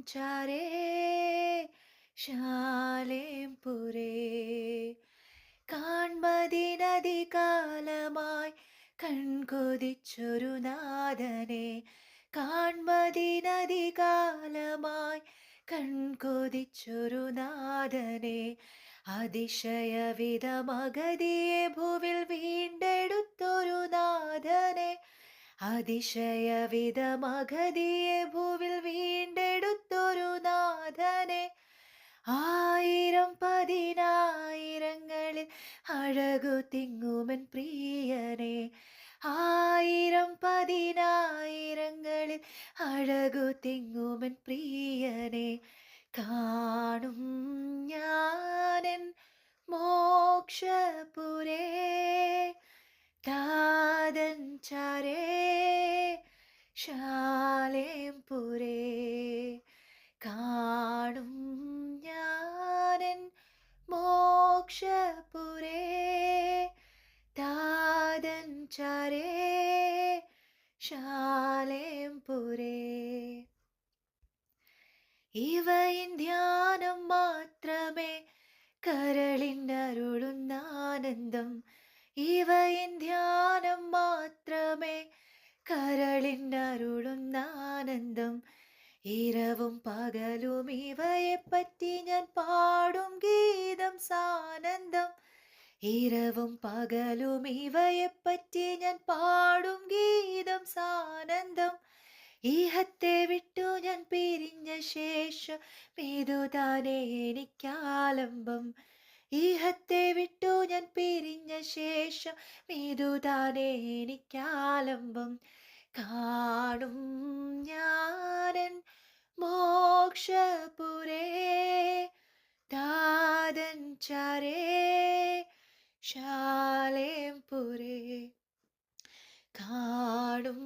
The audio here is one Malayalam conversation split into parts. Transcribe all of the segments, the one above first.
ചാരേ ശാലേം പുരേ കാൺമതിനധികാലമായി കൺകൊതിച്ചൊരു നാഥനെ കാൺമതിനധികാലമായി കൺകൊതിച്ചൊരു നാഥനെ അതിശയവിധമഗതിയെ ഭുവിൽ വീണ്ടെടുത്തൊരു നാഥനെ അതിശയവിധമഗതിയെ ഭുവിൽ വീണ്ടെടുത്തൊരു നാഥനെ ആയിരം പതിനായിരങ്ങളിൽ അഴകു തിങ്ങുമൻ പ്രിയനെ ആയിരം പതിനായിരങ്ങളിൽ അഴകു തിങ്ങുമൻ പ്രിയനെ കാണും ഞാനൻ മോക്ഷപുരേ താതൻ ചാരേ ശാലേം പുരേ കാണും ഞാനൻ മോക്ഷപുരേ താതൻ ചാരേ ശാലേം പുരേ ഇവയിൻ ധ്യാനം മാത്രമേ കരളിനരുളുന്ന ആനന്ദം ഇവയിൻ ധ്യാനം മാത്രമേ കരളിനരുളുന്ന ആനന്ദം ഇരവും പകലും ഇവയെപ്പറ്റി ഞാൻ പാടും ഗീതം സാനന്ദം ഇരവും പകലും ഇവയെപ്പറ്റി ഞാൻ പാടും ഗീതം സാനന്ദം ഈഹത്തെ വിട്ടു ഞാൻ പിരിഞ്ഞ ശേഷം ഇതുതാനേ എനിക്കാലംബം ഈഹത്തെ വിട്ടു ഞാൻ പിരിഞ്ഞ ശേഷം ഇതുതാനേ എനിക്കാലംബം കാണും ഞാനൻ മോക്ഷപുരേ താതൻ ചാരേ ശാലേം പുരേ കാണും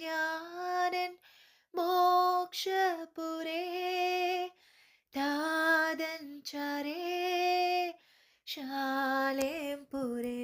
ഞാനൻ മോക്ഷപുരേ താതൻ ചാരേ ശാലേം പുരേ